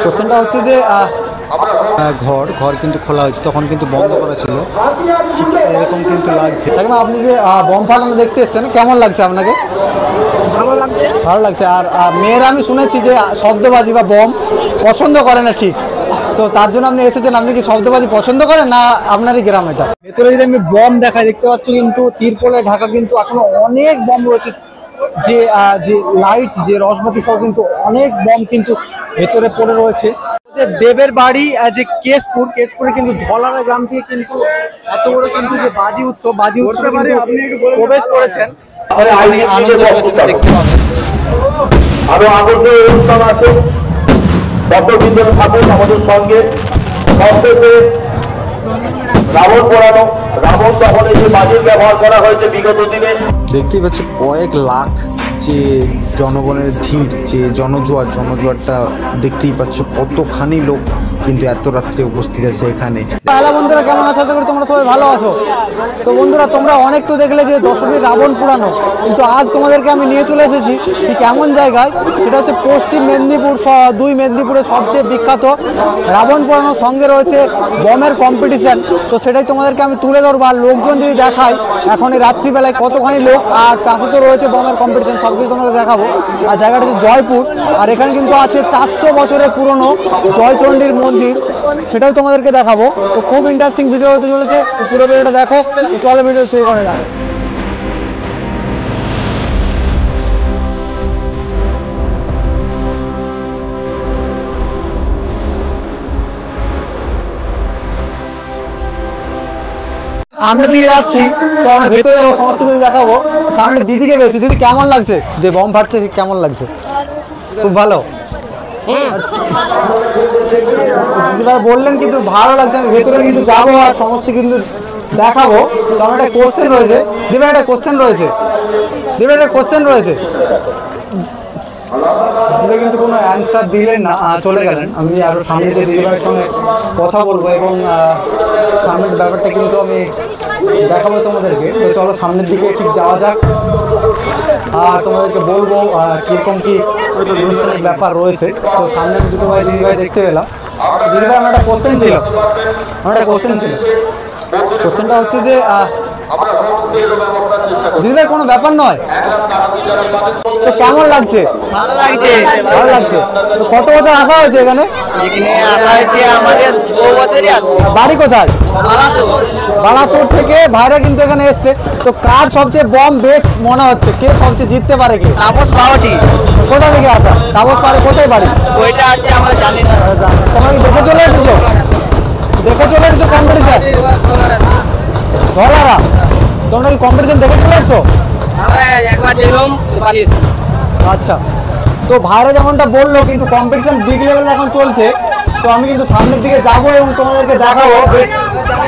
কোশ্চেনটা হচ্ছে যে ঘর কিন্তু খোলা হয়েছে, তখন কিন্তু বন্ধ করা ছিল, ঠিক এরকম কিন্তু লাগছে। তাকে আপনি যে বম ফাটানো দেখতে এসছেন, কেমন লাগছে আপনাকে? ভালো লাগছে। আর মেয়েরা আমি শুনেছি যে শব্দবাজি বা বম পছন্দ করে না, ঠিক তো তার জন্য আপনি এসেছেন। আপনি কি শব্দবাজি পছন্দ করেন না আপনারই গ্রাম এটা? ভেতরে যদি আমি বম দেখাই, দেখতে পাচ্ছি কিন্তু তিরপলে ঢাকা, কিন্তু এখনো অনেক বম রয়েছে। যে লাইট, যে রসবাতি সহ কিন্তু অনেক বম কিন্তু ভেতরে পড়ে রয়েছে। যে দেবের বাড়ি, যে কেশপুরে কিন্তু ধলারা গ্রাম থেকে কিন্তু এত বড় কিন্তু যে বাজি উৎসবে কিন্তু প্রবেশ করেছেন। দেখতে পাবেন আরো আনন্দের অনুষ্ঠান আছে, দর্শকবৃন্দ থাকুন আমাদের সঙ্গে। সবশেষে রাবণ পোড়ানো, রাবণ দহনে যে বাজির ব্যবহার করা হয়েছে বিগত দিনে, দেখতেই পাচ্ছি কয়েক লাখ যে জনগণের ভিড়, যে জনজোয়ারটা দেখতেই পাচ্ছ, কতখানি লোক কিন্তু এত রাত্রে উপস্থিত আছে এখানে। হ্যালো বন্ধুরা, কেমন আছো? আশা করি তোমরা সবাই ভালো আছো। তো বন্ধুরা, তোমরা অনেক তো দেখলে যে দশমীর রাবণ পোড়ানো, কিন্তু আজ তোমাদেরকে আমি নিয়ে চলে এসেছি ঠিক এমন জায়গায়, সেটা হচ্ছে পশ্চিম মেদিনীপুর, দুই মেদিনীপুরের সবচেয়ে বিখ্যাত রাবণ পোড়ানোর সঙ্গে রয়েছে বমের কম্পিটিশান। তো সেটাই তোমাদেরকে আমি তুলে ধরবো। আর লোকজন যদি দেখায় এখন এই রাত্রিবেলায় কতখানি লোক, আর কাছে তো রয়েছে বমের কম্পিটিশান, সব কিছু তোমাদের দেখাবো। আর জায়গাটা হচ্ছে জয়পুর, আর এখানে কিন্তু আছে 400 বছরের পুরনো জয়চণ্ডীর মন্দির, সেটাও তোমাদেরকে দেখাবো। তো খুব ইন্টারেস্টিং ভিডিও হতে চলেছে, পুরো ভিডিওটা দেখো। চলো ভিডিও শুরু করে যাক। সামনে দিকে যাচ্ছি, তো আমরা ভেতরে যাবো, সমস্ত কিছু দেখাবো। সামনে দিদিকে পেয়েছি। দিদি, কেমন লাগছে যে বম ফাটছে, কেমন লাগছে? খুব ভালো দিদিরা বললেন, কিন্তু ভালো লাগছে। আমি ভেতরে কিন্তু যাবো আর সমস্ত কিন্তু দেখাবো। তো আমার একটা কোশ্চেন রয়েছে, দিদিভাই একটা কোশ্চেন রয়েছে, দিদিভাই কিন্তু কোনো অ্যান্সার দিলেন না, চলে গেলেন। আমি আরও সামনে যে দিদিভাইয়ের সঙ্গে কথা বলবো এবং সামনের ব্যাপারটা কিন্তু আমি দেখাবো তোমাদেরকে। তো চলো সামনের দিকে ঠিক যাওয়া যাক, আর তোমাদেরকে বলবো কীরকম কী অনুষ্ঠানিক ব্যাপার রয়েছে। তো সামনে আমি দুটো দিদিভাই দেখতে পেলাম। দিদিভাই, আমার একটা কোশ্চেন ছিল। কোশ্চেনটা হচ্ছে যে দিদিভাই, কোনো ব্যাপার নয়, তো কেমন লাগছে? ভালো লাগছে। তো কত বছর আসা হয়েছে এখানে? আসা হয়েছে আমাদের 2 বছরই আসছে। বাড়ি কোথায়? বালাসোর থেকে ভাইরা কিন্তু এখানে এসছে। তো কার সবচেয়ে বম বেস্ট মনে হচ্ছে, কে সবচেয়ে জিততে পারে? কে? তাপস বাওয়াটি। কোথা থেকে আসা? তাপস পারে কোথায় বাড়ি? ওইটা আছে আমরা জানি না। তোমরা কি দেখে চলে এসেছো কম্পিটিশন? ধলারা, তোমরা কি কম্পিটিশন দেখে চলে এসছো? একবার দেখলাম। আচ্ছা, তো ভাইরা যেমনটা বললো, কিন্তু কম্পিটিশন বিগ লেভেলে এখন চলছে। তো আমি কিন্তু সামনের দিকে যাবো এবং তোমাদেরকে দেখাবো বেশ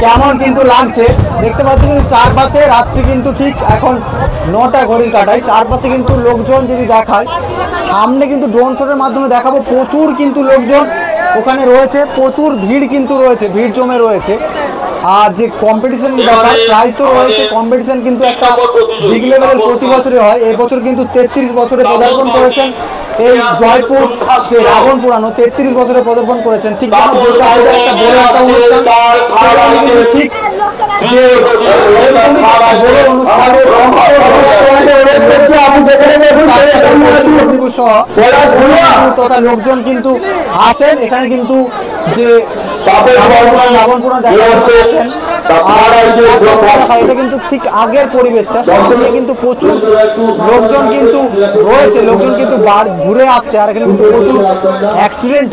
কেমন কিন্তু লাগছে। দেখতে পাচ্ছি কিন্তু চারপাশে রাত্রি কিন্তু ঠিক এখন 9টা ঘড়ির কাটায়, চারপাশে কিন্তু লোকজন যদি দেখায়, সামনে কিন্তু ড্রোন শটের মাধ্যমে দেখাবো। প্রচুর কিন্তু লোকজন ওখানে রয়েছে, প্রচুর ভিড় কিন্তু রয়েছে, ভিড় জমে রয়েছে। আর যে কম্পিটিশন ব্যাপার, প্রাইজ তো রয়েছে। কম্পিটিশন কিন্তু একটা বিগ লেভেলের প্রতি বছরই হয়। এই বছর কিন্তু 33 বছরে পদার্পণ করেছেন এই জয়পুর যে রাবণ পুরানো, 33 বছরে পদার্পণ করেছেন। ঠিক যেমন দুর্গা পূজা একটা বড় একটা অনুষ্ঠান, ঠিক যে বড় অনুষ্ঠান তথা লোকজন কিন্তু আসেন এখানে, কিন্তু যে রাবণ পুরাণ দেখেন। এটা কিন্তু ঠিক আগের পরিবেশটা, সামনে কিন্তু প্রচুর লোকজন কিন্তু রয়েছে, লোকজন কিন্তু ঘুরে আসছে। আর এখানে কিন্তু প্রচুর অ্যাক্সিডেন্ট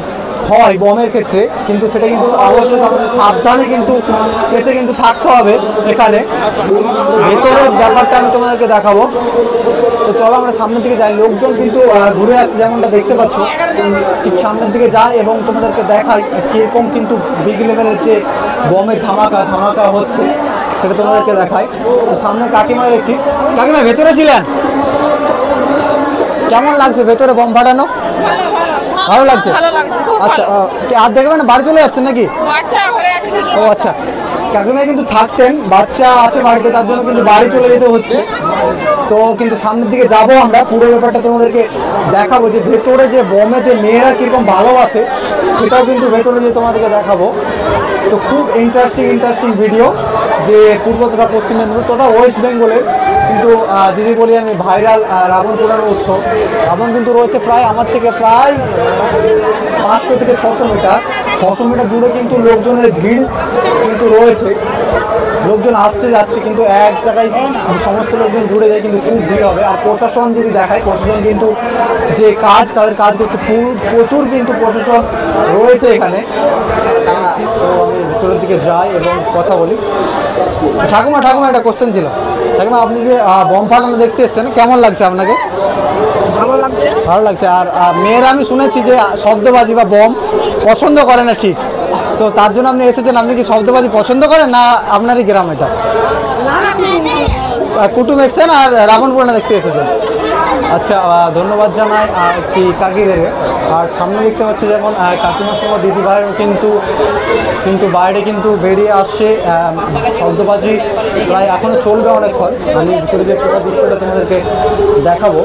হয় বমের ক্ষেত্রে, কিন্তু সেটা কিন্তু অবশ্যই আমাদের সাবধানে কিন্তু এসে কিন্তু থাকতে হবে এখানে। ভেতরের ব্যাপারটা আমি তোমাদেরকে দেখাবো। তো চলো আমরা সামনের দিকে যাই। লোকজন কিন্তু ঘুরে আসছে, যেমনটা দেখতে পাচ্ছ। ঠিক সামনের দিকে যাই এবং তোমাদেরকে দেখাই কীরকম কিন্তু বিগ লেভেলের যে বমের ধামাকা হচ্ছে, সেটা তোমাদেরকে দেখাই। তো সামনে কাকিমা দেখছি। কাকিমা, ভেতরে ছিলেন, কেমন লাগছে ভেতরে বম ফাটানো? ভালো লাগছে। আচ্ছা, আর দেখবেন বাড়ি চলে যাচ্ছেন নাকি? ও আচ্ছা, কাকিমা কিন্তু থাকতেন, বাচ্চা আছে বাড়িতে, তার জন্য কিন্তু বাড়ি চলে যেতে হচ্ছে। তো কিন্তু সামনের দিকে যাব আমরা, পুরো ব্যাপারটা তোমাদেরকে দেখাবো যে ভেতরে যে বোমেতে মেয়েরা কীরকম ভালোবাসে সেটাও কিন্তু ভেতরে যে তোমাদেরকে দেখাবো। তো খুব ইন্টারেস্টিং ভিডিও যে পূর্ব তথা পশ্চিম মেদিনীপুর তথা ওয়েস্ট বেঙ্গলের কিন্তু যদি বলি আমি ভাইরাল রাবণ পোড়ানো উৎসব। রাবণ কিন্তু রয়েছে প্রায় আমার থেকে প্রায় 500 থেকে 600 মিটার জুড়ে কিন্তু লোকজনের ভিড় কিন্তু রয়েছে, লোকজন আসছে যাচ্ছে, কিন্তু এক জায়গায় সমস্ত লোকজন জুড়ে যায় কিন্তু খুব ভিড় হবে। আর প্রশাসন যদি দেখায়, প্রশাসন কিন্তু যে কাজ তাদের কাজ করছে, প্রচুর কিন্তু প্রশাসন রয়েছে এখানে। তো আমি ভিতরের দিকে যাই এবং কথা বলি। ঠাকুমা একটা কোশ্চেন ছিল। ঠাকুমা, আপনি যে বম ফাটানো দেখতে এসছেন, কেমন লাগছে আপনাকে? ভালো লাগছে। আর মেয়েরা আমি শুনেছি যে শব্দবাজি বা বম পছন্দ করে না, ঠিক? তো তার জন্য আপনি এসেছেন। আপনি কি শব্দবাজি পছন্দ করেন না আপনারই গ্রাম এটা? কুটুম এসছেন আর রাবণ পোড়ানো দেখতে এসেছেন। আচ্ছা, ধন্যবাদ জানাই কি কাকিদের। আর সামনে দেখতে পাচ্ছি যেমন কাকিমার সঙ্গে দিদি ভাইও কিন্তু বাইরে কিন্তু বেরিয়ে আসছে। শব্দবাজি প্রায় এখনও চলবে অনেকক্ষণ। আমি ভিতরে যে পুরো দৃশ্যটা তোমাদেরকে দেখাবো।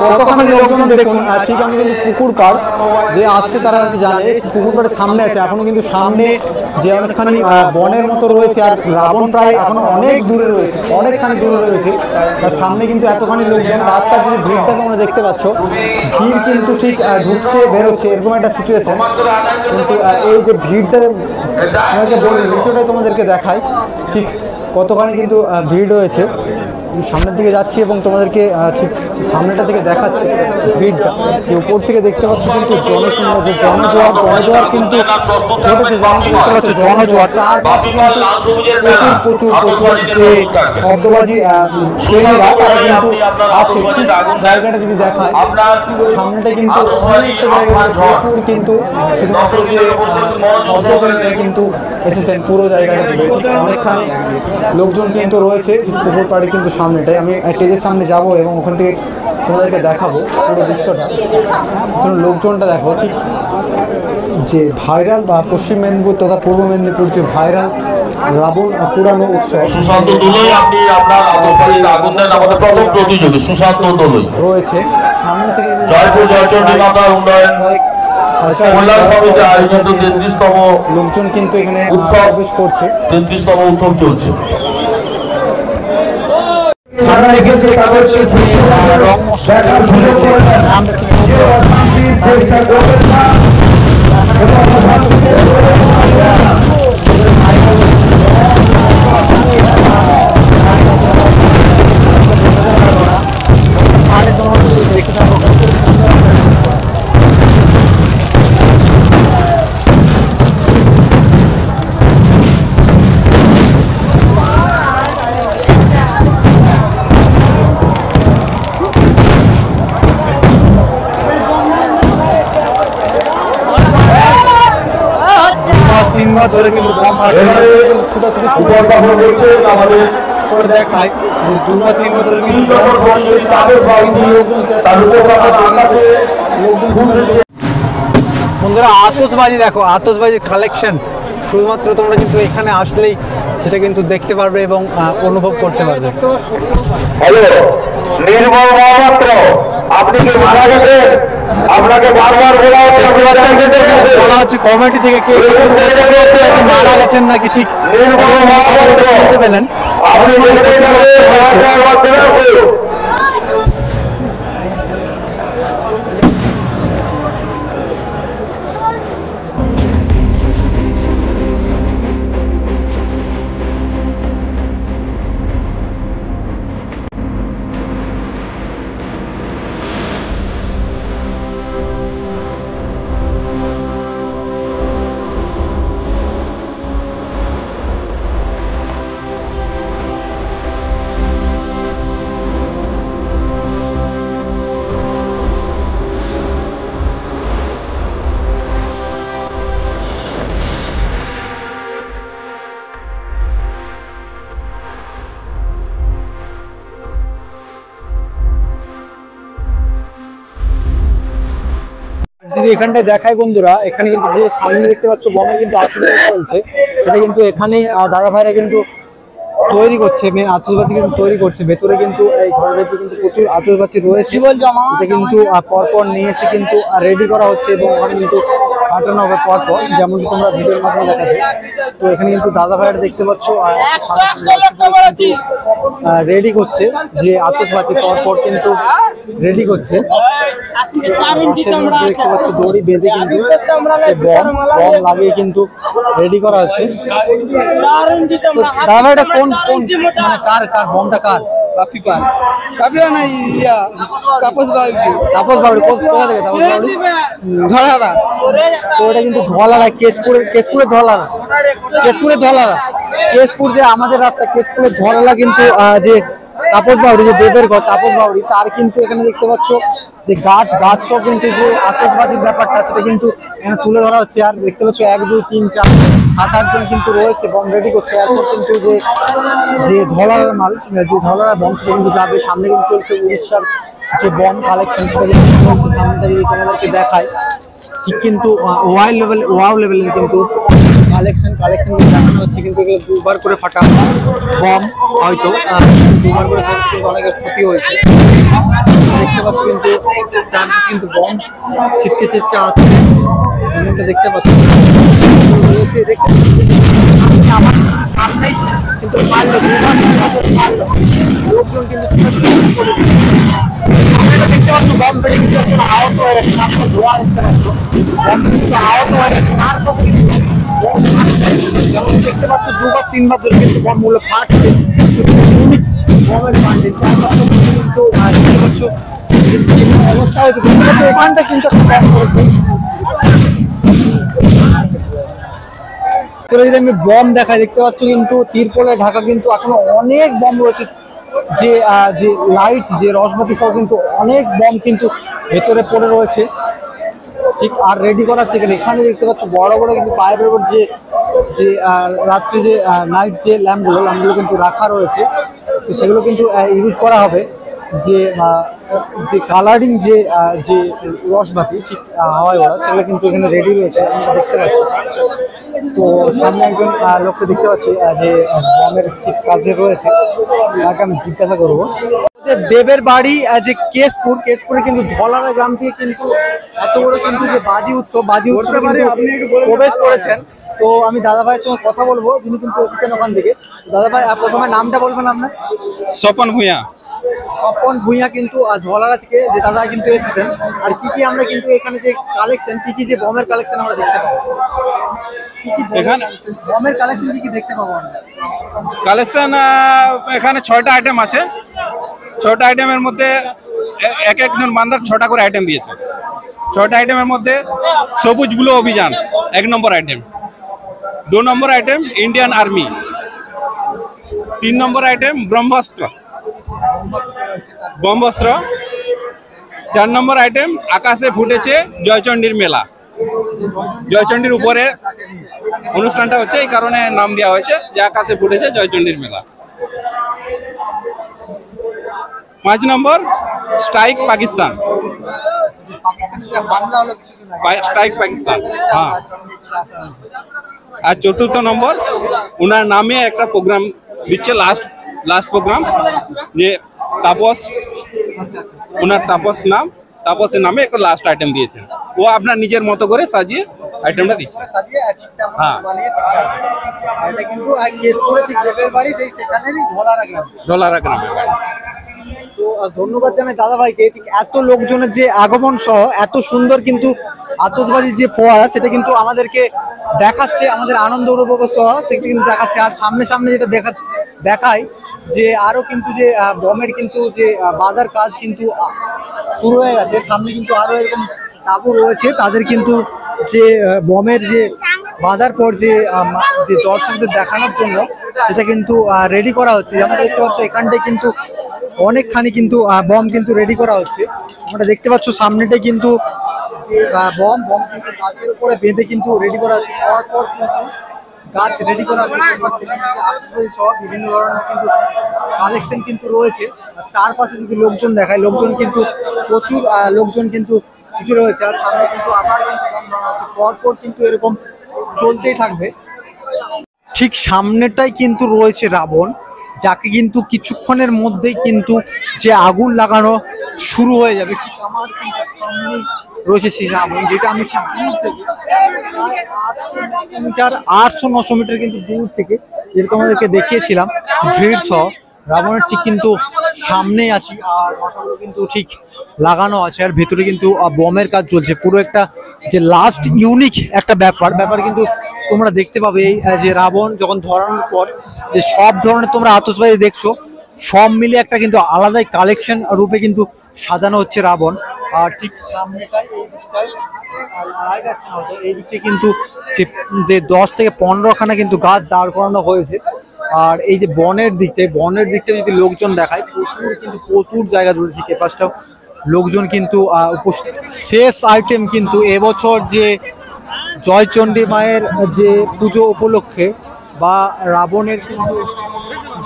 কতখানি লোকজন দেখুন। ঠিক, আমি কিন্তু পুকুর পাড় যে আসছে তারা জানে পুকুর পাড়ের সামনে আছে। এখনো কিন্তু সামনে যে অনেকখানি বনের মতো রয়েছে, আর রাবণ প্রায় এখনো অনেক দূরে রয়েছে, অনেকখানি দূরে রয়েছে। তার সামনে কিন্তু এতখানি লোকজন, রাস্তার যে ভিড়টা তোমরা দেখতে পাচ্ছ, ভিড় কিন্তু ঠিক ঢুকছে বেরোচ্ছে এরকম একটা সিচুয়েশন। কিন্তু এই যে ভিড়টা তোমাকে বলি, নিচটাই তোমাদেরকে দেখায় ঠিক কতখানি কিন্তু ভিড় রয়েছে। সামনের দিকে যাচ্ছি এবং তোমাদেরকে ঠিক সামনেটা থেকে দেখাচ্ছি ভিড়টা। উপর থেকে দেখতে পাচ্ছ কিন্তু জনশূন্য যে জনজোয়ার কিন্তু ঘটেছে। দেখতে পাচ্ছ জনজোয়ার, প্রচুর যে শব্দবাজি প্রেমীরা তারা কিন্তু আছে। ঠিক জায়গাটা যদি দেখায়, সামনেটা কিন্তু অনেকটা জায়গা প্রচুর কিন্তু শুধুমাত্র যে শব্দপ্রেমীরা কিন্তু এসেছেন পুরো জায়গাটা থেকে। অনেকখানি লোকজন কিন্তু রয়েছে পুকুর পাড়ে কিন্তু সামনেটাই। আমি স্টেজের সামনে যাব এবং ওখান থেকে তোমাদেরকে দেখাবো পুরো দৃশ্যটা। লোকজনটা দেখো, ঠিক যে ভাইরাল বা পশ্চিম মেদিনীপুর তথা পূর্ব মেদিনীপুর যে ভাইরাল রাবণ পোড়ানো উৎসব রয়েছে সামনে থেকে লোকজন কিন্তু এখানে প্রবেশ করছে। 33তম উৎসব চলছে। সামনে কিন্তু ধরে কিন্তু দেখায় যে 2 বা 3 ধরে কিন্তু বন্ধুরা আতশবাজি দেখো, আতশবাজির কালেকশন শুধুমাত্র তোমরা কিন্তু এখানে আসলেই সেটা কিন্তু দেখতে পারবে এবং অনুভব করতে পারবে। হ্যালো, নির্মল মহাপাত্র, আপনি কি মারা গেছেন? আপনাকে বারবার বলা হচ্ছে কমিটি থেকে কে মারা গেছেন নাকি, ঠিক শুনতে পেলেন। যদি এখানটায় দেখায় বন্ধুরা, এখানে কিন্তু যে সামনে দেখতে পাচ্ছ বমের কিন্তু আসলে চলছে, সেটা কিন্তু এখানে দাদা ভাইরা কিন্তু তৈরি করছে, মেন আতশবাজি কিন্তু তৈরি করছে ভেতরে, কিন্তু এই ঘরের ভেতরে কিন্তু প্রচুর আতশবাজি রয়েছে। এটা কিন্তু পরপর নিয়ে এসে কিন্তু রেডি করা হচ্ছে এবং ওখানে কিন্তু ফাটানো হবে পরপর, যেমনটি তোমরা ভিডিওর মাধ্যমে দেখাচ্ছি। তো এখানে কিন্তু দাদা ভাইয়েরা দেখতে পাচ্ছ রেডি করছে যে আতশবাজি পরপর কিন্তু রেডি করছে। পাশের মধ্যে দেখতে পাচ্ছ দড়ি বেঁধে কিন্তু বম লাগিয়ে কিন্তু রেডি করা হচ্ছে। দাদা ভাই এটা কোন কোন মানে কার বমটা কার? তাপস বাউরি কোথা থেকে? তাপস বাউরি ধলারা। তো এটা কিন্তু ধলারা, কেশপুরের ধলারা, কেশপুর যে আমাদের রাস্তা, কেশপুরের ধলারা কিন্তু যে তাপস বাউরি, যে দেবের ঘর তাপস বাউরি, তার কিন্তু এখানে দেখতে পাচ্ছ যে গাছ সব কিন্তু যে আতশবাজির ব্যাপারটা সেটা কিন্তু এখানে তুলে ধরা হচ্ছে। আর দেখতে পাচ্ছ 1 2 3 4 7 8 জন কিন্তু রয়েছে বম রেডি করছে। এরপর কিন্তু যে ধলার মাল, যে ধলার বম সেটা কিন্তু যাবে সামনে। কিন্তু চলছে উড়িষ্যার যে বম কালেকশন, সেটা কিন্তু চলছে সামনেটা যদি তোমাদেরকে দেখায়। ঠিক কিন্তু ওয়াও লেভেলের কিন্তু কালেকশন দেখানো হচ্ছে। কিন্তু এগুলো দুবার করে ফাটা বম, হয়তো দুবার করে কিন্তু অনেকের ক্ষতি হয়েছে দেখতে পাচ্ছ। কিন্তু চারপাশে কিন্তু বম ছিটকে আছে, দেখতে পাচ্ছ। আমার সামনেই কিন্তু মারলো, লোকজন কিন্তু দেখতে পাচ্ছ বম বেড়ে কিন্তু আহত হয়ে গেছে। সামনে ধোয়া দেখতে পাচ্ছ, বম কিন্তু আহত হয়ে গেছে। তার পাশে কিন্তু যেমন দেখতে পাচ্ছ 2 বার 3 বার ধরে কিন্তু বম গুলো ফাটছে। বমের ফাটে চারপাশে কিন্তু দেখতে পাচ্ছ অবস্থা হয়েছে। দেখতে পাচ্ছ এখানটা কিন্তু যদি আমি বম দেখাই, দেখতে পাচ্ছ কিন্তু তিরপলে ঢাকা কিন্তু এখনো অনেক বম রয়েছে। যে লাইট, যে রসবাতি সহ কিন্তু অনেক বম কিন্তু ভেতরে পড়ে রয়েছে। ঠিক আর রেডি করা হচ্ছে। এখানে দেখতে পাচ্ছ বড় কিন্তু পাইপের উপর যে রাত্রে যে নাইট যে ল্যাম্পগুলো কিন্তু রাখা রয়েছে। তো সেগুলো কিন্তু ইউজ করা হবে। যে কালারিং যে রসবাতি ঠিক হাওয়ায় ওরা, সেগুলো কিন্তু এখানে রেডি রয়েছে, আমরা দেখতে পাচ্ছি। তো সামনে একজন লোককে দেখতে পাচ্ছি যে বমের ঠিক কাছে রয়েছে, তাকে আমি জিজ্ঞাসা করবো যে দেবের বাড়ি যে কেশপুরে কিন্তু ধলারা গ্রাম থেকে কিন্তু এত বড় কিন্তু যে বাজি উৎসবে কিন্তু প্রবেশ করেছেন। তো আমি দাদা ভাইয়ের সঙ্গে কথা বলবো, যিনি কিন্তু এসেছেন ওখান থেকে। দাদা ভাই প্রথমে নামটা বলবেন আপনার? স্বপন ভূঁইয়া কিন্তু ধলারা থেকে যে দাদা কিন্তু এসেছেন। আর কি আমরা কিন্তু এখানে যে কালেকশন, কি যে বমের কালেকশন আমরা দেখতে পাবো? এখানে বমের কালেকশন কি দেখতে পাবো আমরা? কালেকশন এখানে 6টা আইটেম আছে। 6টা আইটেমের মধ্যে এক একজন বান্দার 6টা করে আইটেম দিয়েছে। 6টা আইটেমের মধ্যে সবুজ ব্লু অভিযান 1 নম্বর আইটেম, 2 নম্বর আইটেম ইন্ডিয়ান আর্মি, 3 নম্বর আইটেম ব্রহ্মাস্ত্র, 4 নম্বর আইটেম আকাশে ফুটেছে জয়চণ্ডীর মেলা। জয়চণ্ডীর উপরে অনুষ্ঠানটা হচ্ছে, এই কারণে নাম দেওয়া হয়েছে যে আকাশে ফুটেছে জয়চণ্ডীর মেলা। 5 নম্বর স্ট্রাইক পাকিস্তান, হ্যাঁ। আর 4র্থ নম্বর ওনার নামে একটা প্রোগ্রাম দিচ্ছে, লাস্ট প্রোগ্রাম, যে তাপস, ওনার তাপসের নামে একটা লাস্ট আইটেম দিয়েছেন। ও আপনার নিজের মতো করে সাজিয়ে আইটেমটা দিচ্ছে। হ্যাঁ, এটা কিন্তু কেশপুরে ঠিক দেবের বাড়ি, সেখানেরই ধলারা গ্রামে। তো ধন্যবাদ জানাই দাদা ভাইকে। এত লোকজনের যে আগমন সহ এত সুন্দর কিন্তু আতশবাজির যে ফোয়ারা, সেটা কিন্তু আমাদেরকে দেখাচ্ছে, আমাদের আনন্দ উপভোগ সহ সেটা কিন্তু দেখাচ্ছে। আর সামনে যেটা দেখায় যে আরো কিন্তু যে বমের কিন্তু যে বাজার কাজ কিন্তু শুরু হয়ে গেছে। সামনে কিন্তু আরো এরকম তাবু রয়েছে, তাদের কিন্তু যে বমের যে বাঁধার পর যে দর্শকদের দেখানোর জন্য সেটা কিন্তু রেডি করা হচ্ছে। যেমন দেখতে পাচ্ছ এখানটায় কিন্তু অনেকখানি কিন্তু বম কিন্তু রেডি করা হচ্ছে। আমরা দেখতে পাচ্ছ সামনেটাই কিন্তু বম কিন্তু গাছের উপরে বেঁধে কিন্তু রেডি করা হচ্ছে। পরপর কিন্তু গাছ রেডি করা হচ্ছে, সব বিভিন্ন ধরনের কিন্তু কালেকশন কিন্তু রয়েছে। চারপাশে যদি লোকজন দেখায়, লোকজন কিন্তু প্রচুর লোকজন কিন্তু কিছু রয়েছে। আর সামনে কিন্তু আবার পরপর কিন্তু এরকম চলতেই থাকবে। ঠিক সামনেটাই কিন্তু রয়েছে রাবণ, যাকে কিন্তু কিছুক্ষণের মধ্যেই কিন্তু যে আগুন লাগানো শুরু হয়ে যাবে। ঠিক আমার কিন্তু সামনেই রয়েছে সেই রাবণ, যেটা আমি ঠিক দূর থেকে প্রায় 800-900 মিটার কিন্তু দূর থেকে যেটা তোমাদেরকে দেখিয়েছিলাম ভিড় সহ রাবণের ঠিক কিন্তু সামনেই আছি। আর মাথাগুলো কিন্তু ঠিক লাগানো আছে, আর ভেতরে কিন্তু বমের কাজ চলছে। পুরো একটা যে লাস্ট ইউনিক একটা ব্যাপার কিন্তু তোমরা দেখতে পাবে এই যে রাবণ যখন ধরানোর পর যে সব ধরনের তোমরা আতশবাজি দেখছো, সব মিলে একটা কিন্তু আলাদাই কালেকশন রূপে কিন্তু সাজানো হচ্ছে রাবণ। আর ঠিক সামনেটাই এই দিকটায় এই দিকটা কিন্তু যে 10 থেকে 15 খানা কিন্তু গাছ দাঁড় করানো হয়েছে। আর এই যে বনের দিকটায় যদি লোকজন দেখায়, প্রচুর জায়গা জুড়েছে, কে পাঁচটা লোকজন কিন্তু উপস্থিত। শেষ আইটেম কিন্তু এবছর যে জয়চণ্ডী মায়ের যে পুজো উপলক্ষে বা রাবণের কিন্তু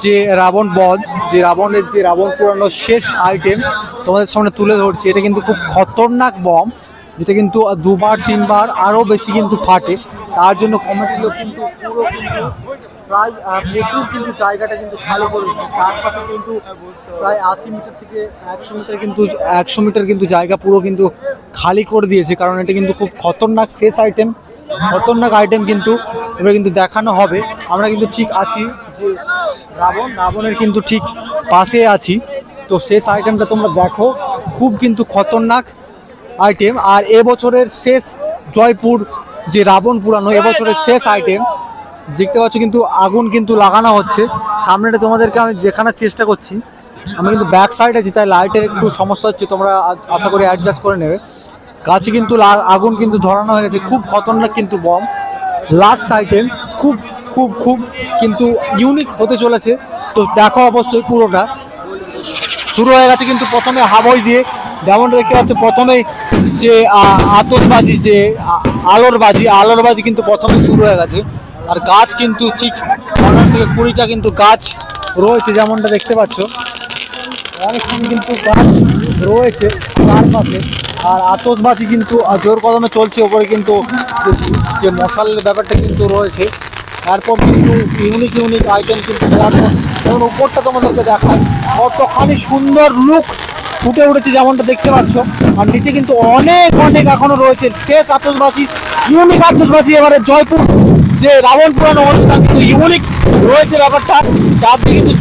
যে রাবণ বধ, যে রাবণ পোড়ানোর শেষ আইটেম তোমাদের সামনে তুলে ধরছি। এটা কিন্তু খুব খতরনাক বম, যেটা কিন্তু 2-3বার আরও বেশি কিন্তু ফাটে। তার জন্য কমিটির লোক কিন্তু পুরো কিন্তু প্রায় প্রচুর কিন্তু জায়গাটা কিন্তু খালি করে দিচ্ছে। চারপাশে কিন্তু প্রায় 80 মিটার থেকে 100 মিটার কিন্তু জায়গা পুরো কিন্তু খালি করে দিয়েছে, কারণ এটা কিন্তু খুব খতরনাক শেষ আইটেম, কিন্তু এবার কিন্তু দেখানো হবে। আমরা কিন্তু ঠিক আছি যে রাবণের কিন্তু ঠিক পাশে আছি। তো শেষ আইটেমটা তোমরা দেখো, খুব কিন্তু খতরনাক আইটেম। আর এবছরের শেষ জয়পুর যে রাবণ পুরানো এবছরের শেষ আইটেম দেখতে পাচ্ছ, কিন্তু আগুন কিন্তু লাগানো হচ্ছে। সামনেটা তোমাদেরকে আমি দেখানোর চেষ্টা করছি। আমি কিন্তু ব্যাক সাইড আছি, তাই লাইটের একটু সমস্যা হচ্ছে, তোমরা আশা করি অ্যাডজাস্ট করে নেবে। গাছে কিন্তু আগুন কিন্তু ধরানো হয়ে গেছে, খুব খতরনাক কিন্তু বম। লাস্ট আইটেম খুব খুব খুব কিন্তু ইউনিক হতে চলেছে। তো দেখো অবশ্যই পুরোটা শুরু হয়ে গেছে কিন্তু প্রথমে হাবই দিয়ে, যেমনটা দেখতে পাচ্ছ প্রথমেই যে আতশবাজি যে আলোর বাজি কিন্তু প্রথমে শুরু হয়ে গেছে। আর গাছ কিন্তু ঠিক 15 থেকে 20টা কিন্তু গাছ রয়েছে, যেমনটা দেখতে পাচ্ছ অনেকখানি কিন্তু গাছ রয়েছে চারপাশে। আর আতশবাজি কিন্তু জোর কদমে চলছে, ওপরে কিন্তু যে মশালের ব্যাপারটা কিন্তু রয়েছে। তারপর কিন্তু ইউনিক আইটেম কিন্তু যেমন উপরটা তোমাদেরকে দেখায়, কতখানি সুন্দর লুক ফুটে উঠেছে যেমনটা দেখতে পাচ্ছ। আর নিচে কিন্তু অনেক এখনো রয়েছে শেষ আতশবাজি, ইউনিক আতশবাজি। এবারে জয়পুর যে রাবণ পুরানো অনুষ্ঠান কিন্তু ইউনিক রয়েছে ব্যাপারটা, চারদিকে কিন্তু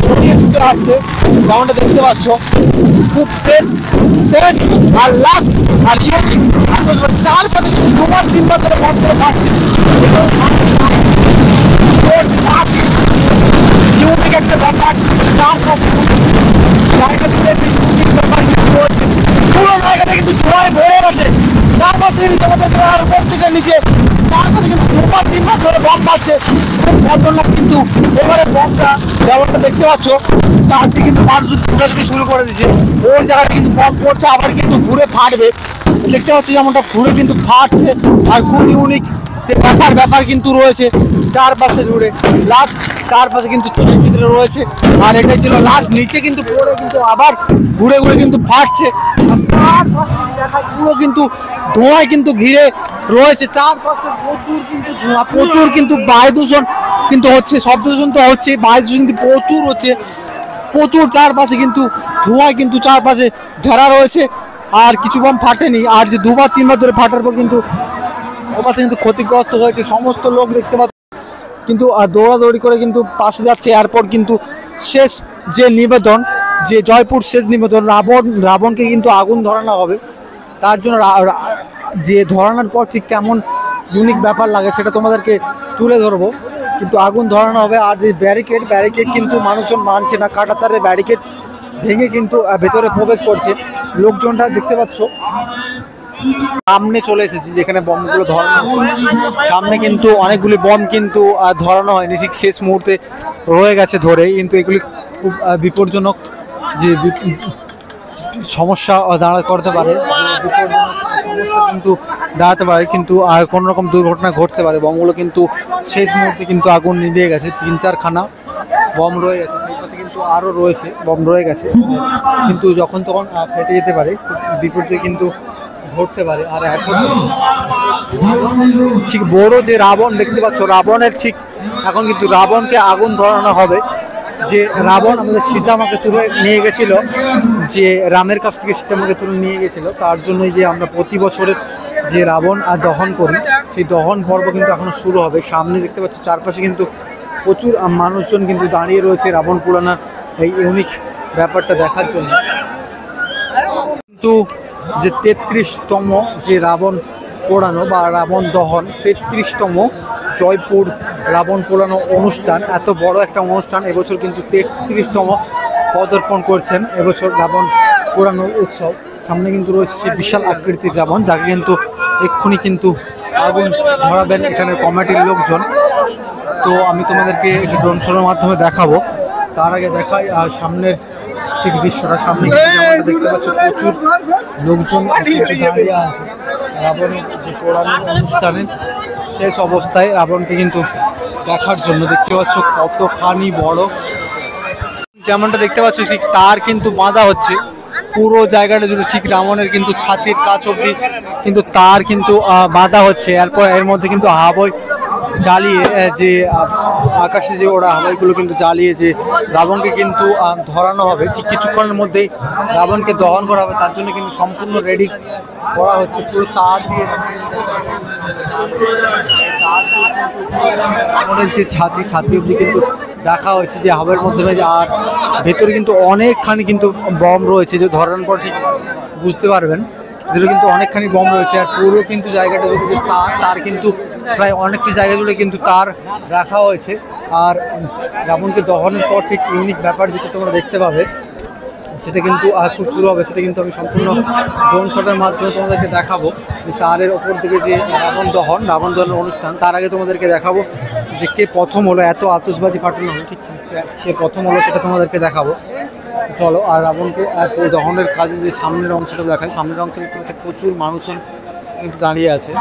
ছুটে আসছে যেমনটা দেখতে পাচ্ছ। খুব শেষ আর লাস্ট আর ইউনিক আতশবাজি, চারপাশে কিন্তু 2-3বার ধরে বন্ধ করে থাকছে। ইউনিক একটা ব্যাপার, পুরো জায়গাটা কিন্তু ধোঁয়ায় ভরে গেছে। তারপর থেকে তোমাদের উপর থেকে নিচে তারপরে কিন্তু 2-3বার ধরে বম পাচ্ছে, খুব খতরনাক কিন্তু। এবারে বমটা যেমনটা দেখতে পাচ্ছ, তারটি কিন্তু মানুষ ছুটাছুটি শুরু করে দিচ্ছে। ওই জায়গায় কিন্তু বম পড়ছে, আবার কিন্তু ঘুরে ফাটবে। দেখতে পাচ্ছি যেমনটা ঘুরে কিন্তু ফাটছে। আর খুব ইউনিক যে ব্যাপার কিন্তু রয়েছে চারপাশে জুড়ে। লাস্ট চারপাশে কিন্তু চিত্র রয়েছে, আর এটাই ছিল লাস্ট। নিচে কিন্তু পড়ে কিন্তু আবার ঘুরে কিন্তু ফাটছে। দেখা পুরো কিন্তু ধোঁয়ায় কিন্তু ঘিরে রয়েছে চারপাশে, প্রচুর কিন্তু বায়ু দূষণ কিন্তু হচ্ছে, শব্দ দূষণ তো হচ্ছে, বায়ু দূষণ কিন্তু প্রচুর হচ্ছে, প্রচুর চারপাশে কিন্তু ধোঁয়ায় কিন্তু চারপাশে ঘেরা রয়েছে। আর কিছু বম ফাটেনি, আর যে 2-3বার ধরে ফাটার পর কিন্তু ওপাশে কিন্তু ক্ষতিগ্রস্ত হয়েছে সমস্ত লোক দেখতে পাচ্ছি, কিন্তু দৌড়াদৌড়ি করে কিন্তু পাশে যাচ্ছে। এরপর কিন্তু শেষ যে নিবেদন, যে জয়পুর শেষ নিবেদন, রাবণকে কিন্তু আগুন ধরানো হবে। তার জন্য যে ধরানোর পর ঠিক কেমন ইউনিক ব্যাপার লাগে সেটা তোমাদেরকে তুলে ধরবো। কিন্তু আগুন ধরানো হবে। আর যে ব্যারিকেড কিন্তু মানুষজন মানছে না, কাঁটাতারের ব্যারিকেড ভেঙে কিন্তু ভেতরে প্রবেশ করছে। লোকজনটা দেখতে পাচ্ছ সামনে চলে এসেছি যেখানে বমগুলো ধরানো হচ্ছে। সামনে কিন্তু অনেকগুলি বম কিন্তু ধরানো হয়নি, ঠিক শেষ মুহূর্তে রয়ে গেছে ধরে। কিন্তু এগুলি খুব বিপজ্জনক যে সমস্যা করতে পারে, সমস্যা কিন্তু দাঁড়াতে পারে, কিন্তু আর কোনো রকম দুর্ঘটনা ঘটতে পারে। বমগুলো কিন্তু শেষ মুহূর্তে কিন্তু আগুন নিভিয়ে গেছে, 3-4খানা বম রয়ে গেছে। সেই পাশে কিন্তু আরও রয়েছে বম রয়ে গেছে, কিন্তু যখন তখন ফেটে যেতে পারে, বিপর্যয় কিন্তু ঘটতে পারে। আর এখন ঠিক বড় যে রাবণ দেখতে পাচ্ছ, রাবণের ঠিক এখন কিন্তু রাবণকে আগুন ধরানো হবে। যে রাবণ আমাদের সীতামাকে তুলে নিয়ে গেছিল, যে রামের কাছ থেকে সীতামাকে তুলে নিয়ে গেছিল, তার জন্যই যে আমরা প্রতি বছরের যে রাবণ আর দহন করি, সেই দহন পর্ব কিন্তু এখনো শুরু হবে। সামনে দেখতে পাচ্ছ চারপাশে কিন্তু প্রচুর মানুষজন কিন্তু দাঁড়িয়ে রয়েছে রাবণ পোড়ানোর এই ইউনিক ব্যাপারটা দেখার জন্য। কিন্তু যে 33তম যে রাবণ পোড়ানো বা রাবণ দহন, 33তম জয়পুর রাবণ পোড়ানো অনুষ্ঠান, এত বড় একটা অনুষ্ঠান এবছর কিন্তু 33তম পদার্পণ করছেন এবছর রাবণ পোড়ানোর উৎসব। সামনে কিন্তু রয়েছে সেই বিশাল আকৃতির রাবণ, যাকে কিন্তু এক্ষুনি কিন্তু আগুন ধরাবেন এখানের কমিটির লোকজন। তো আমি তোমাদেরকে একটি ড্রোন শোর মাধ্যমে দেখাবো। তার আগে দেখাই সামনের ঠিক দৃশ্যটা। সামনে দেখতে পাচ্ছ প্রচুর লোকজন দাঁড়িয়ে আছে রাবণের যে পোড়ানোর অনুষ্ঠানে শেষ অবস্থায় রাবণকে কিন্তু দেখার জন্য। দেখতে পাচ্ছ কতখানি বড়, যেমনটা দেখতে পাচ্ছ ঠিক তার কিন্তু বাঁধা হচ্ছে পুরো জায়গাটা জুড়ে, ঠিক রাবণের কিন্তু ছাতির কাছ অবধি কিন্তু তার কিন্তু বাঁধা হচ্ছে। এরপর এর মধ্যে কিন্তু হাওয়াই জ্বালিয়ে যে আকাশে যে ওরা হাওয়াইগুলো কিন্তু জ্বালিয়ে যে রাবণকে কিন্তু ধরানো হবে। ঠিক কিছুক্ষণের মধ্যেই রাবণকে দহন করা হবে, তার জন্য কিন্তু সম্পূর্ণ রেডি করা হচ্ছে। পুরো তার দিয়ে রাবণের যে ছাতি অবধি কিন্তু রাখা হয়েছে যে হাওয়ার মাধ্যমে। আর ভেতরে কিন্তু অনেকখানি কিন্তু বম রয়েছে, যে ধরানোর পর ঠিক বুঝতে পারবেন যেটা কিন্তু অনেকখানি বম রয়েছে। আর পুরো কিন্তু জায়গাটা জুড়ে যে তার কিন্তু প্রায় অনেকটি জায়গা জুড়ে কিন্তু তার রাখা হয়েছে। আর রাবণকে দহনের পর ঠিক ইউনিক ব্যাপার যেটা তোমরা দেখতে পাবে, সেটা কিন্তু খুব শুরু হবে। সেটা কিন্তু আমি সম্পূর্ণ ড্রোন শটের মাধ্যমে তোমাদেরকে দেখাবো। যে তারের ওপর থেকে যে রাবণ দহনের অনুষ্ঠান, তার আগে তোমাদেরকে দেখাবো যে কে প্রথম হলো, এত আতশবাজি ফাটানো হলো, ঠিক কে প্রথম হলো সেটা তোমাদেরকে দেখাবো। চলো। আর রাবণকে দহনের কাজে যে সামনের অংশটা দেখায়, সামনের অংশে দেখতে পাচ্ছি প্রচুর মানুষজন কিন্তু দাঁড়িয়ে আছে।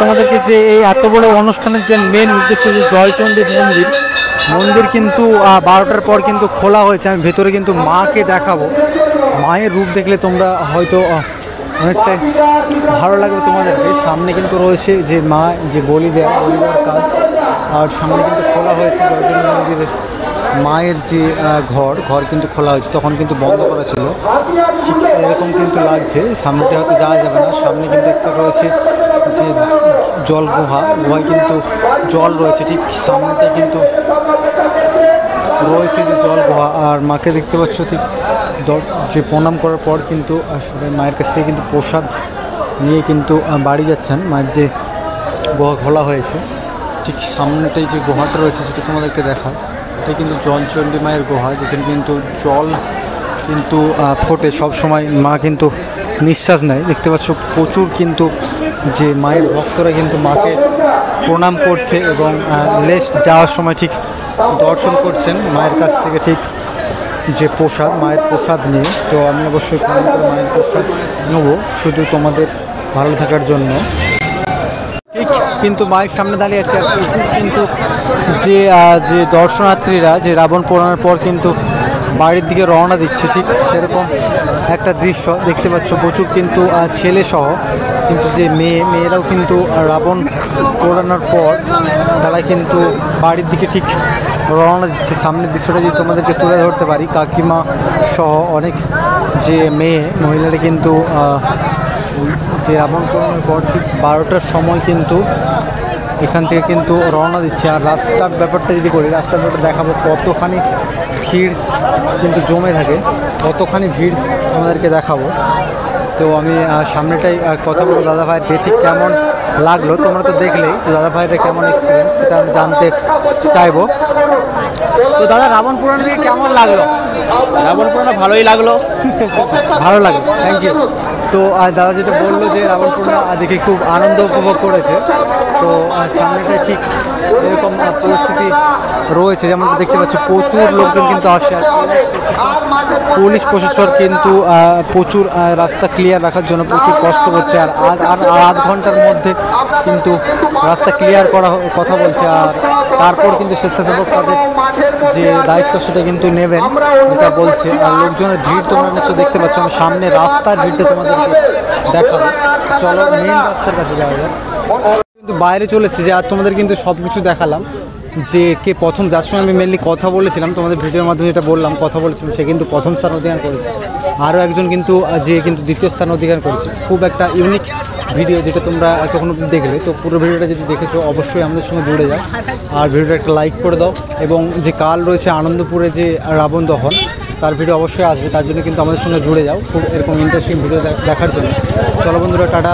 তোমাদেরকে যে এই এত বড় অনুষ্ঠানের যে মেন উদ্দেশ্য যে জয়চণ্ডী মন্দির কিন্তু 12টার পর কিন্তু খোলা হয়েছে। আমি ভেতরে কিন্তু মাকে দেখাবো। মায়ের রূপ দেখলে তোমরা হয়তো অনেকটাই ভালো লাগবে তোমাদেরকে। সামনে কিন্তু রয়েছে যে মা যে বলি দেওয়ার কাজ, আর সামনে কিন্তু খোলা হয়েছে জয়চণ্ডী মন্দিরের মায়ের যে ঘর কিন্তু খোলা হয়েছে, তখন কিন্তু বন্ধ করা ছিল। ঠিক এরকম কিন্তু লাগছে। সামনেটা হয়তো যাওয়া যাবে না। সামনে কিন্তু একটা রয়েছে যে জল গুহায় কিন্তু জল রয়েছে, ঠিক সামনেটাই কিন্তু রয়েছে যে জল গুহা। আর মাকে দেখতে পাচ্ছ ঠিক যে প্রণাম করার পর কিন্তু সবাই মায়ের কাছ থেকে কিন্তু প্রসাদ নিয়ে কিন্তু বাড়ি যাচ্ছেন। মায়ের যে গুহা খোলা হয়েছে, ঠিক সামনেটাই যে গুহাটা রয়েছে সেটা তোমাদেরকে দেখা। এটা কিন্তু জয়চণ্ডী মায়ের গুহা, যেখানে কিন্তু জল কিন্তু ফোটে সব সময়। মা কিন্তু নিঃশ্বাস নেয়। দেখতে পাচ্ছ প্রচুর কিন্তু যে মায়ের ভক্তরা কিন্তু মাকে প্রণাম করছে এবং যাওয়ার সময় ঠিক দর্শন করছেন মায়ের কাছ থেকে ঠিক যে মায়ের প্রসাদ নিয়ে। তো আমি অবশ্যই প্রণাম করে মায়ের প্রসাদ নেবো, শুধু তোমাদের ভালো থাকার জন্য। ঠিক কিন্তু মায়ের সামনে দাঁড়িয়ে আছে কিন্তু যে দর্শনার্থীরা যে রাবণ পোড়ানোর পর কিন্তু বাড়ির দিকে রওনা দিচ্ছে, ঠিক সেরকম একটা দৃশ্য দেখতে পাচ্ছ। প্রচুর কিন্তু ছেলে সহ কিন্তু যে মেয়েরাও কিন্তু রাবণ পোড়ানোর পর তারা কিন্তু বাড়ির দিকে ঠিক রওনা দিচ্ছে। সামনের দৃশ্যটা যদি তোমাদেরকে তুলে ধরতে পারি, কাকিমা সহ অনেক যে মহিলারা কিন্তু যে রাবণ পোড়ানোর পর ঠিক 12টার সময় কিন্তু এখান থেকে কিন্তু রওনা দিচ্ছে। আর রাস্তার ব্যাপারটা যদি করি, রাস্তার ব্যাপারটা দেখাবো কতখানি ভিড় কিন্তু জমে থাকে, কতখানি ভিড় আমাদেরকে দেখাবো। তো আমি সামনেটাই কথা বলবো দাদা ভাইকে, ঠিক কেমন লাগলো। তোমরা তো দেখলেই তো দাদা ভাইয়ের কেমন এক্সপিরিয়েন্স সেটা আমি জানতে চাইবো। তো দাদা, রাবণ পুরাণ থেকে কেমন লাগলো? রাবণ পুরাণ ভালোই লাগলো। ভালো লাগলো, থ্যাংক ইউ। তো দাদা যেটা বললো যে রাবণ পুরাণ দেখে খুব আনন্দ উপভোগ করেছে। তো সামনেটাই ঠিক এরকম পরিস্থিতি রয়েছে, যেমনটা দেখতে পাচ্ছি প্রচুর লোকজন কিন্তু আসে। আর পুলিশ প্রশাসন কিন্তু প্রচুর রাস্তা ক্লিয়ার রাখার জন্য প্রচুর কষ্ট করছে। আর আধ ঘন্টার মধ্যে কিন্তু রাস্তা ক্লিয়ার করা কথা বলছে। আর তারপর কিন্তু স্বেচ্ছাসেবক তাদের যে দায়িত্ব সেটা কিন্তু নেবেন, যেটা বলছে। আর লোকজনের ভিড় তোমরা নিশ্চয় দেখতে পাচ্ছ। আমি সামনে রাস্তার ভিড়টা তোমাদেরকে দেখাবো, চলো মেন রাস্তার কাছে যাওয়া যায়। কিন্তু বাইরে চলেছি যে আর তোমাদের কিন্তু সব কিছু দেখালাম যে কে প্রথম, যার সঙ্গে আমি মেনলি কথা বলেছিলাম, তোমাদের ভিডিওর মাধ্যমে যেটা বললাম, কথা বলেছিলাম, সে কিন্তু প্রথম স্থান অধিকার করেছে। আরও একজন কিন্তু যে কিন্তু দ্বিতীয় স্থান অধিকার করেছে। খুব একটা ইউনিক ভিডিও, যেটা তোমরা এতক্ষণ অবধি দেখলে। তো পুরো ভিডিওটা যদি দেখেছো অবশ্যই আমাদের সঙ্গে জুড়ে যাও, আর ভিডিওটা একটা লাইক করে দাও। এবং যে কাল রয়েছে আনন্দপুরে যে রাবণ দহন, তার ভিডিও অবশ্যই আসবে, তার জন্য কিন্তু আমাদের সঙ্গে জুড়ে যাও খুব এরকম ইন্টারেস্টিং ভিডিও দেখার জন্য। চলো বন্ধুরা, টাটা।